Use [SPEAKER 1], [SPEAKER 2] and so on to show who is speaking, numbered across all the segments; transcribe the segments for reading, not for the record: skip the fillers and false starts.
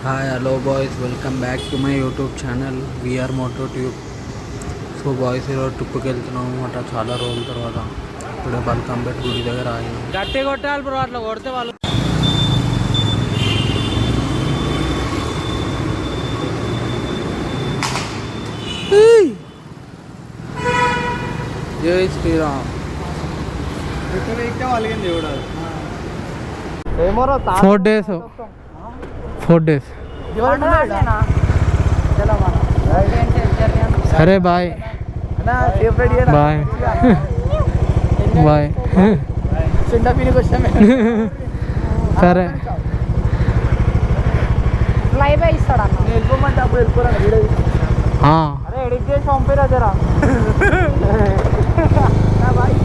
[SPEAKER 1] Hi, hello boys, welcome back to my YouTube channel VR MotoTube. So boys ఈరోజు ట్రిప్కి వెళ్తున్నాం అనమాట చాలా రోజుల తర్వాత. ఇప్పుడే బల్కంపేట గుడి దగ్గర ఆగినాం.
[SPEAKER 2] గట్టి కొట్టాలి బ్రో, అట్లా కొడితే వాళ్ళు
[SPEAKER 1] జై శ్రీరామ్.
[SPEAKER 2] 4 days. సరే బాయ్ బాయ్ బాయ్. సరే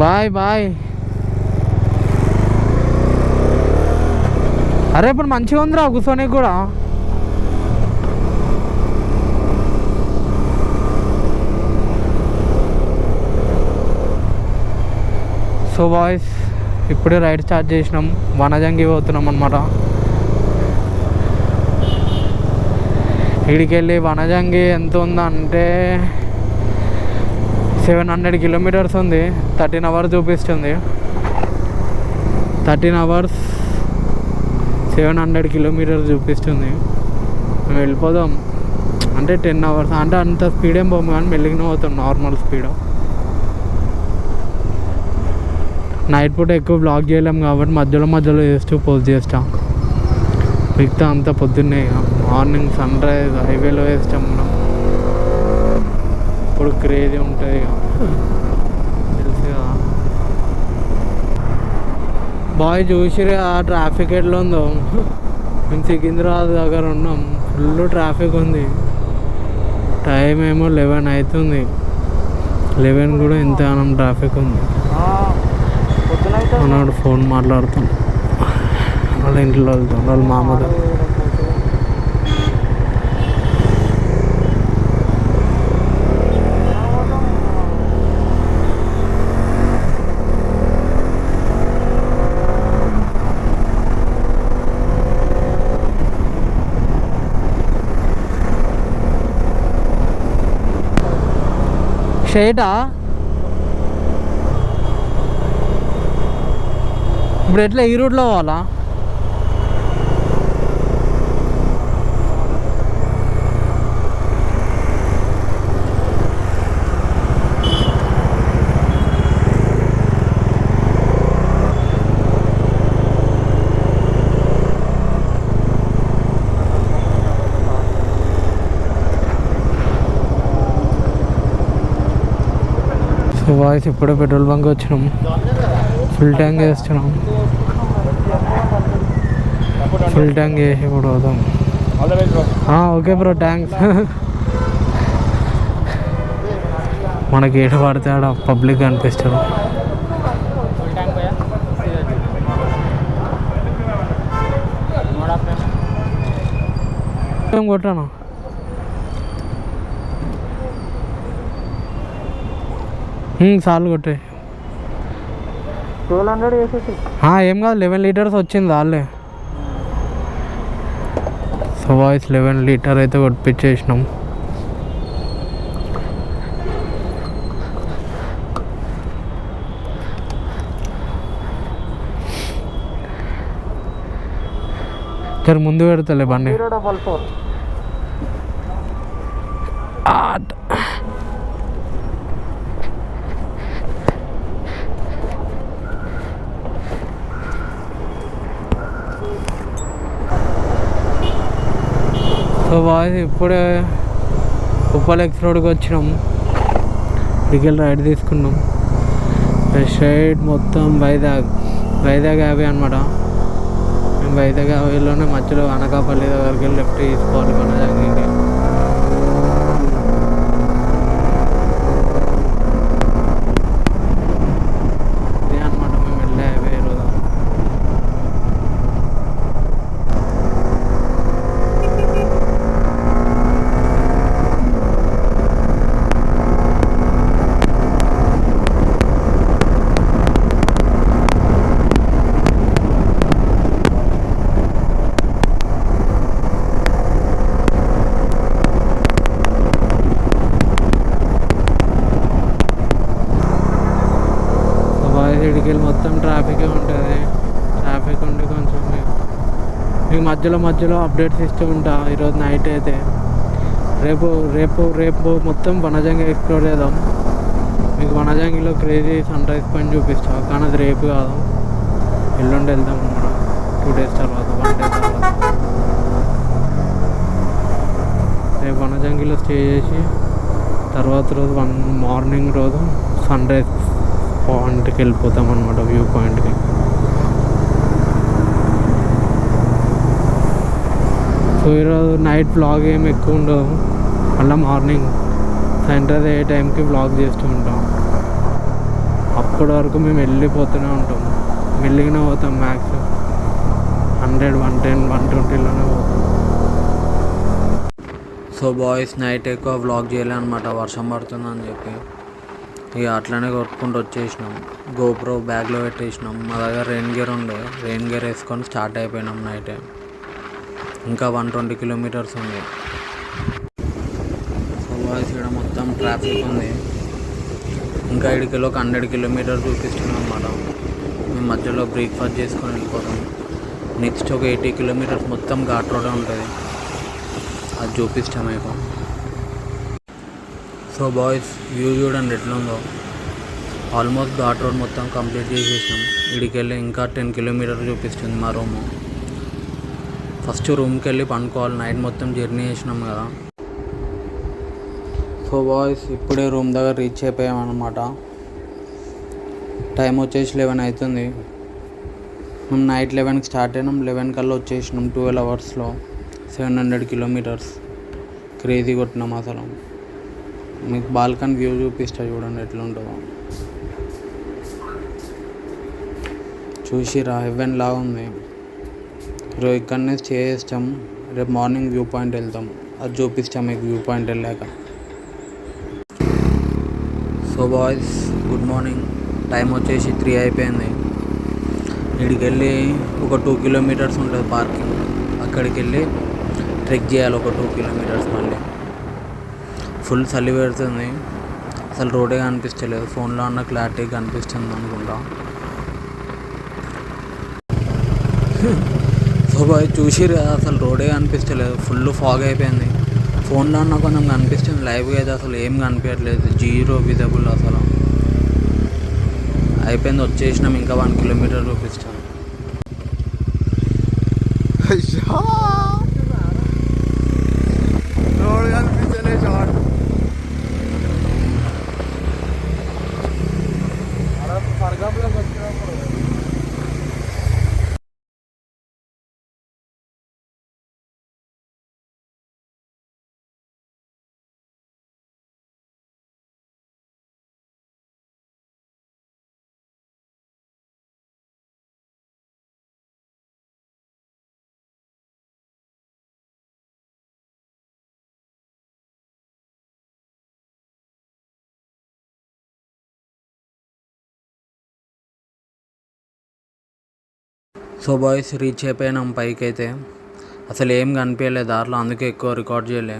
[SPEAKER 2] బాయ్ బాయ్. అరే ఇప్పుడు మంచిగా ఉందిరా కూర్చోనికి కూడా. సో బాయ్స్ ఇప్పుడే రైడ్ స్టార్ట్ చేసినాం, వనజంగి పోతున్నాం అనమాట. ఇక్కడికి వెళ్ళి వనజంగి ఎంత ఉందంటే 700 kilometers ఉంది. 13 hours చూపిస్తుంది. 13 hours 700 kilometers చూపిస్తుంది. మేము వెళ్ళిపోదాం అంటే 10 hours అంటే అంత స్పీడ్ ఏం పోము కానీ మెల్లిగానే పోతాం, నార్మల్ స్పీడ్. నైట్ పూట ఎక్కువ బ్లాగ్ చేయలేము కాబట్టి మధ్యలో చేస్తూ పోస్ట్ చేస్తాం. మిగతా అంతా పొద్దున్నే మార్నింగ్ సన్ రైజ్ హైవేలో వేస్తాం మనం. ఇప్పుడు క్రేజీ ఉంటుంది ఇక తెలుసు కదా. బాయ్ చూసిరే ఆ ట్రాఫిక్ ఎట్లా ఉందో. మేము సికింద్రాబాద్ దగ్గర ఉన్నాం, ఫుల్ ట్రాఫిక్ ఉంది. టైం ఏమో 11 అవుతుంది. 11 కూడా ఇంత ట్రాఫిక్ ఉంది. మనోడు ఫోన్ మాట్లాడుతాం, వాళ్ళ ఇంట్లో వెళ్తాం, వాళ్ళ మామతో. షేటా ఇప్పుడు ఎట్లా ఈ రూట్లో పోవాలా? సో వాయిస్ ఇప్పుడే పెట్రోల్ బంక్ వచ్చినాం, ఫుల్ ట్యాంక్ వేస్తున్నాం. ఫుల్ ట్యాంక్ చేసి ఇప్పుడు పోదాం. Okay bro, thanks. మనకి ఏట పడితే ఆడ పబ్లిక్ అనిపిస్తుంది. కొట్టాను చాలు కొట్టే. 1200 వేసేసి
[SPEAKER 1] ఏం కాదు, 11 liters వచ్చింది వాళ్ళే. సో వాయిస్ 11 liters అయితే కొట్టించేసినాం. సరే ముందు పెడతలే బండి.
[SPEAKER 2] 044
[SPEAKER 1] సో బాయ్స్ ఇప్పుడే ఉప్పల్ ఎక్స్ రోడ్కి వచ్చినాం. ఇక్కడికి రైడ్ తీసుకున్నాం. స్ట్రైట్ మొత్తం వైజాగ్ హ్యావీ అనమాట. మేము వైజాగ్ హ్యావీలోనే మధ్యలో అనకాపల్లి దగ్గరికి వెళ్ళి లెఫ్ట్ తీసుకోవాలి వనజంగికి.
[SPEAKER 2] మధ్యలో మధ్యలో అప్డేట్స్ ఇస్తూ ఉంటా. ఈరోజు నైట్ అయితే రేపు రేపు రేపు మొత్తం వనజంగి ఎక్స్ప్లోర్ చేద్దాం. మీకు వనజంగిలో క్రేజీ సన్ రైజ్ పాయింట్ చూపిస్తా, కానీ అది రేపు కాదు, ఎల్లుండి వెళ్దాం మనం. 2 days తర్వాత, 1 day తర్వాత రేపు వనజంగిలో స్టే చేసి తర్వాత రోజు మార్నింగ్ రోజు సన్ రైజ్ పాయింట్కి వెళ్ళిపోతాం అనమాట, వ్యూ పాయింట్కి. సో ఈరోజు నైట్ వ్లాగ్ ఏమి ఎక్కువ ఉండదు, మళ్ళీ మార్నింగ్ సన్ రైజ్ ఏ టైంకి వ్లాగ్ చేస్తూ ఉంటాం. అప్పటి వరకు మేము వెళ్ళిపోతూనే ఉంటాం, మెల్లిగానే పోతాం. మ్యాక్స్ 100, 110, 120లోనే పోతాం. సో బాయ్స్ నైట్ ఎక్కువ వ్లాగ్ చేయలే అనమాట, వర్షం పడుతుందని చెప్పి ఇక అట్లనే కొట్టుకుంటూ వచ్చేసినాం. గోప్రో బ్యాగ్లో పెట్టేసినాం. మా దగ్గర రెయిన్ గేర్ ఉండే, రెయిన్ గేర్ వేసుకొని స్టార్ట్ అయిపోయినాం నైట్. ఇంకా 120 kilometers ఉంది. సో బాయ్స్ ఇక్కడ మొత్తం ట్రాఫిక్ ఉంది. ఇంకా ఇడికిలో 100 kilometers చూపిస్తున్నాం అనమాట. మేము మధ్యలో బ్రేక్ఫాస్ట్ చేసుకొని వెళ్ళిపోతాం. నెక్స్ట్ ఒక 80 kilometers మొత్తం ఘాట్ రోడ్ ఉంటుంది, అది చూపిస్తాం మీకు. సో బాయ్స్ వ్యూ చూడండి ఎట్లా ఉందో. ఆల్మోస్ట్ ఘాట్ రోడ్ మొత్తం కంప్లీట్ చేసేసినాం. ఇడికెళ్ళి ఇంకా 10 kilometers చూపిస్తుంది మా రూము. ఫస్ట్ రూమ్కి వెళ్ళి పండుకోవాలి, నైట్ మొత్తం జర్నీ చేసినాం కదా. సో బాయ్స్ ఇప్పుడే రూమ్ దగ్గర రీచ్ అయిపోయామన్నమాట. టైం వచ్చేసి 11 అవుతుంది. మేము నైట్ 11కి స్టార్ట్ అయినాం, 11 కల్లా వచ్చేసినాం. 12 hours 700 kilometers క్రేజీ కొట్టినాం అసలు. మీకు బాల్కనీ వ్యూ చూపిస్తా చూడండి ఎట్లా ఉంటుందో. చూసిరా హెవెన్ లాగా ఉంది. ఈరోజు ఇక్కడనే స్టే చేస్తాం, రేపు మార్నింగ్ వ్యూ పాయింట్ వెళ్తాం, అది చూపిస్తాం మీకు వ్యూ పాయింట్ వెళ్ళాక. So boys good morning. Time వచ్చేసి 3 అయిపోయింది. ఇక్కడికి వెళ్ళి ఒక 2 kilometers ఉంటుంది పార్కింగ్, అక్కడికి వెళ్ళి ట్రెక్ చేయాలి ఒక 2 kilometers. మళ్ళీ ఫుల్ చలి పెడుతుంది, అసలు రోడే కనిపించలేదు. ఫోన్లో అన్న క్లారిటీ కనిపిస్తుంది అనుకుంటా. సో బాయ్ చూసిరు కదా, అసలు రోడే కనిపించలేదు, ఫుల్ ఫాగ్ అయిపోయింది. ఫోన్లో అన్న కొంచెం కనిపిస్తుంది, లైవ్గా అయితే అసలు ఏం కనిపించట్లేదు, 0 విజిబుల్ అసలు. అయిపోయింది, వచ్చేసినాం. ఇంకా 1 kilometer చూపిస్తాను.
[SPEAKER 3] Road కనిపించలే short. పరగంలోకి వచ్చినప్పుడు
[SPEAKER 1] సో బాయ్స్ రీచ్ అయిపోయినాం పైకి. అయితే అసలు ఏం కనిపించలేదు దారిలో, అందుకే ఎక్కువ రికార్డ్ చేయలే.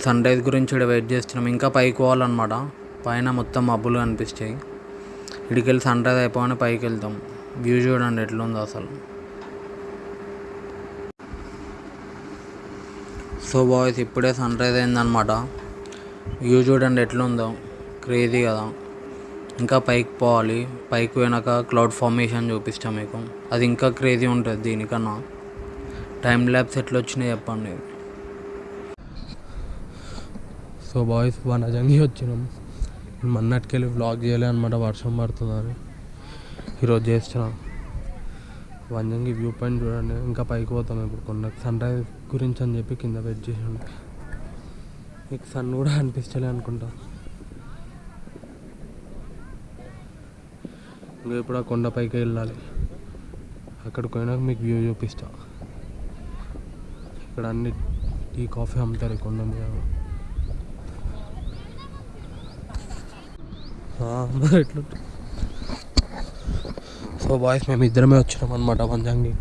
[SPEAKER 1] సన్ రైజ్ గురించి ఇక్కడ వెయిట్ చేస్తున్నాం. ఇంకా పైకి పోవాలన్నమాట, పైన మొత్తం మబ్బులు కనిపిస్తాయి. ఇక్కడికి వెళ్ళి సన్ రైజ్ అయిపోగానే పైకి వెళ్తాం. వ్యూ చూడండి ఎట్లుందో అసలు. సో బాయ్స్ ఇప్పుడే సన్ రైజ్ అయిందనమాట. వ్యూ చూడండి ఎట్లుందో, క్రేజీ కదా. ఇంకా పైకి పోవాలి, పైకి పోయినాక క్లౌడ్ ఫార్మేషన్ చూపిస్తాం మీకు, అది ఇంకా క్రేజీ ఉంటుంది దీనికన్నా. టైం ల్యాబ్స్ ఎట్లా వచ్చినాయి చెప్పండి.
[SPEAKER 2] సో బాయ్స్ వనజంగి వచ్చినాం. మొన్నటికెళ్ళి వ్లాగ్ చేయలే అనమాట, వర్షం పడుతుందని. ఈరోజు చేస్తున్నాం. వనజంగి వ్యూ పాయింట్ చూడండి. ఇంకా పైకి పోతాం ఇప్పుడు కొండకి, సన్ రైజ్ గురించి అని చెప్పి కింద వెయిట్ చేసి ఉండే. మీకు సన్ కూడా అనిపిస్తలే అనుకుంటా. ఇంకా ఇప్పుడు ఆ కొండ పైకి వెళ్ళాలి, అక్కడికి పోయినాక మీకు వ్యూ చూపిస్తా. ఇక్కడ అన్ని టీ కాఫీ అమ్ముతారు ఈ కొండ మీద. మరి ఎట్లుంటుంది. సో బాయ్స్ మేము ఇద్దరమే వచ్చినాం అనమాట వనజంగి.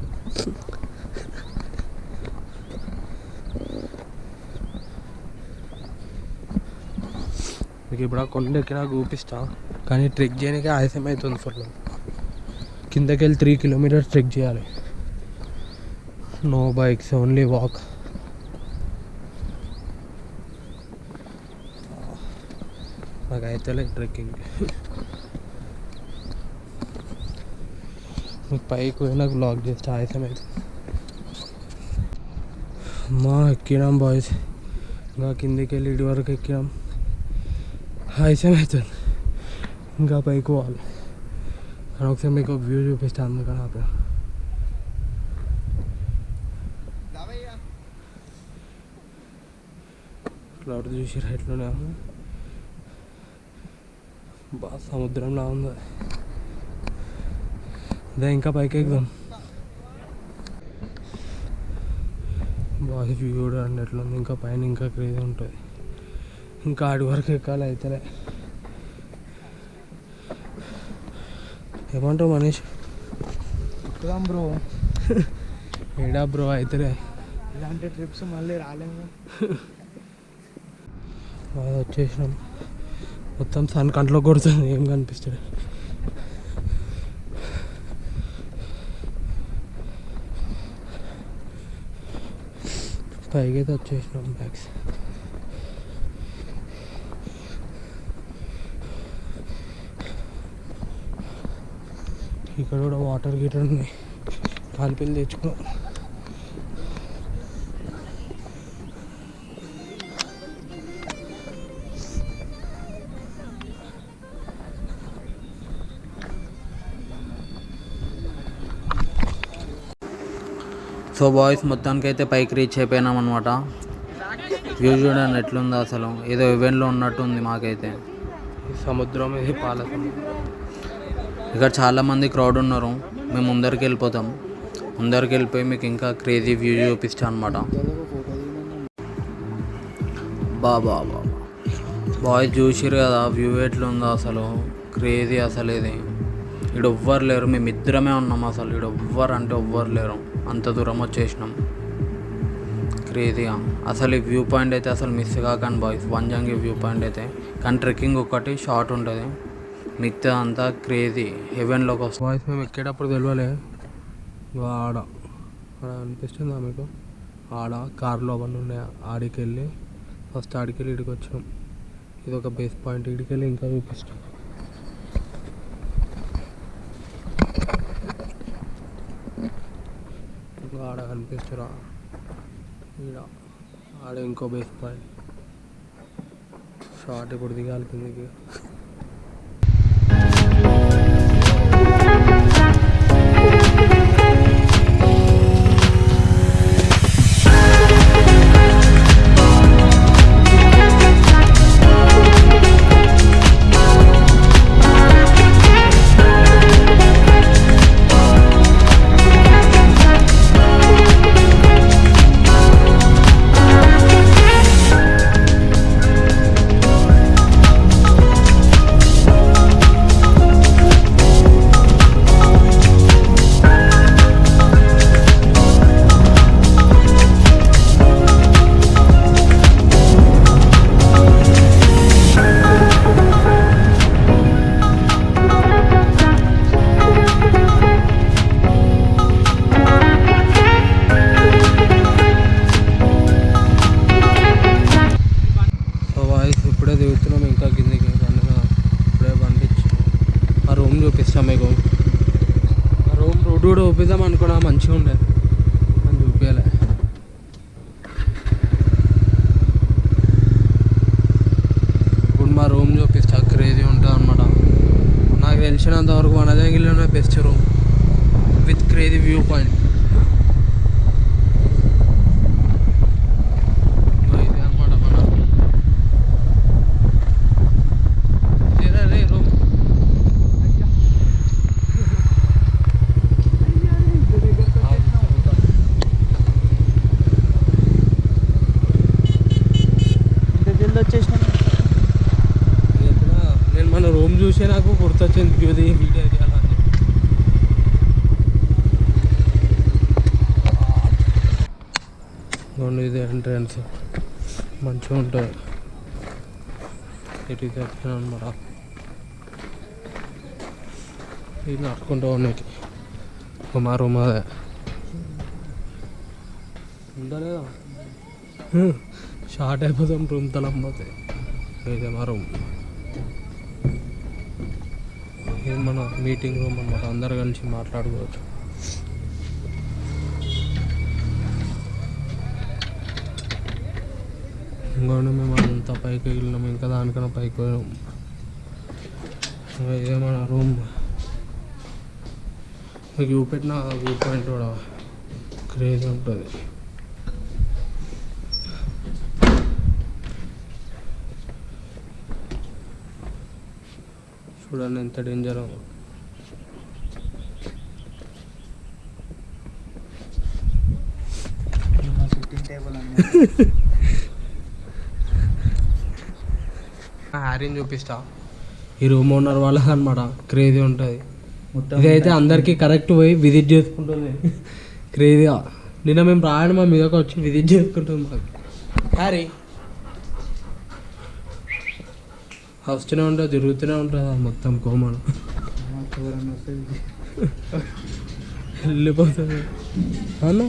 [SPEAKER 2] మీకు ఇప్పుడు ఆ కొండ ఎక్కినా చూపిస్తా, కానీ ట్రెక్ చేయడానికి ఆయాసం అవుతుంది ఫుల్. కిందకి వెళ్ళి 3 kilometers ట్రెక్ చేయాలి. No bikes, only walk. నాకైతే ట్రెక్కింగ్ పైకి పోయినా బ్లాక్ చేస్తే ఆయాసం అవుతుంది. అమ్మా ఎక్కినాం బాయ్స్, ఇంకా కిందికి వెళ్ళి ఇటు వరకు ఎక్కినాం. ఆయాసం అవుతుంది, ఇంకా పైకి పోవాలి. కానీ ఒకసారి మీకు ఒక వ్యూ చూపిస్తాను, అందుకని ఆపా. క్లౌడ్ చూసి ఎట్లున్నా బాగా సముద్రంలా ఉంది. అదే ఇంకా పైకి ఎక్కుదాం. బాగా వ్యూ కూడా అన్నట్లుంది. ఇంకా పైన ఇంకా క్రేజీ ఉంటుంది. ఇంకా ఆడి వరకు ఎక్కాలి అయితేనే. ఏమంటావు మనీష్?
[SPEAKER 3] ఎక్కుదాం బ్రో.
[SPEAKER 2] ఏడా బ్రో అయితేనే.
[SPEAKER 3] ఇలాంటి ట్రిప్స్ మళ్ళీ రాలేము.
[SPEAKER 2] బాగా వచ్చేసినాం. మొత్తం సన్ కంట్లో కొడుతుంది, ఏం కనిపిస్తుంది. పైకి అయితే వచ్చేసినాం. బ్యాగ్స్ ఇక్కడ కూడా వాటర్ గీటర్ ఉన్నాయి, కాలిపిల్లి తెచ్చుకున్నాం.
[SPEAKER 1] సో బాయ్స్ మొత్తానికి అయితే పైకి రీచ్ అయిపోయినాం అనమాట. వ్యూ చూడండి ఎట్లుందో, అసలు ఏదో ఈవెంట్లో ఉన్నట్టుంది మాకైతే.
[SPEAKER 2] సముద్రం ఇది పాల.
[SPEAKER 1] ఇక్కడ చాలామంది క్రౌడ్ ఉన్నారు. మేము ముందరికి వెళ్ళిపోతాం. ముందరికి వెళ్ళిపోయి మీకు ఇంకా క్రేజీ వ్యూ చూపిస్తాను అనమాట. బాబా బాయ్స్ చూసిరు కదా వ్యూ ఎట్లుందో, అసలు క్రేజీ. అసలు ఇది ఇక్కడ ఎవ్వరు లేరు, మేము ఇద్దరమే ఉన్నాం. అసలు ఇక్కడ ఎవ్వరు అంటే ఎవ్వరు లేరు, అంత దూరం వచ్చేసినాం. క్రేజీగా అసలు ఈ వ్యూ పాయింట్ అయితే అసలు మిస్ కాకండి బాయ్స్. వంజంగి వ్యూ పాయింట్ అయితే, కానీ ట్రెక్కింగ్ ఒకటి షార్ట్ ఉంటుంది, మిగతా అంతా క్రేజీ హెవెన్లోకి వస్తుంది.
[SPEAKER 2] బాయ్స్ మేము ఎక్కేటప్పుడు తెలియలే, ఆడ ఆడ అనిపిస్తుందా మీకు? ఆడ కార్లో అవన్నీ ఉన్నాయి. ఆడికి వెళ్ళి ఫస్ట్ ఆడికి వెళ్ళి ఇడికి వచ్చినాం. ఇది ఒక బేస్ పాయింట్. ఇడికి వెళ్ళి ఇంకా చూపిస్తాం. ఆడ కనిపిస్తురా, ఈడ ఆడ ఇంకో బేస్ పాయింట్. షార్ట్ ఇప్పుడు దిగాలి కిందకి. కూడా చూపిద్దాం అనుకున్నా, మంచిగా ఉండే అని చూపించలే. ఇప్పుడు మా రూమ్ చూపిస్తా, క్రేజీ ఉంటుంది అనమాట. నాకు తెలిసినంత వరకు వనజంగిలోనే best room with crazy view point. ఇది అనమాట మన రూమ్. నేను మన రూమ్ చూసే నాకు గుర్తొచ్చింది వీడియో తీయాలని. ఇది ఎంట్రన్స్ మంచిగా ఉంటుంది. ఇటు తెచ్చాను అనమాట. ఇది నడుచుకుంటూ ఉండేకి మా రూమ్ అదే. ఉండలేదా షార్ట్ అయిపోతాం రూమ్ తలంపోతే ఇదే మా రూమ్. ఇది మన మీటింగ్ రూమ్ అనమాట, అందరు కలిసి మాట్లాడుకోవచ్చు. ఇంకోటి మేము అంతా పైకి వెళ్ళినాం, ఇంకా దానికన్నా పైకి పోయినాం. ఇదే మన రూమ్. మీకు చూపెట్టిన వ్యూ పాయింట్ కూడా క్రేజీ ఉంటుంది. చూడండి ఎంత డేంజర్.
[SPEAKER 3] సిట్టింగ్ టేబుల్
[SPEAKER 2] హ్యారీని చూపిస్తా. ఈ రూమ్ ఓనర్ వాళ్ళకి అనమాట, క్రేజీ ఉంటుంది. ఇదైతే అందరికీ కరెక్ట్ పోయి విజిట్ చేసుకుంటుంది క్రేజీగా. నిన్న మేము రాయడం మా మీదకి వచ్చి విజిట్ చేసుకుంటుంది మాకు. హ్యారీ వస్తూనే ఉంటుంది, తిరుగుతూనే ఉంటుంది మొత్తం కోమను వెళ్ళిపోతుంది అన్న.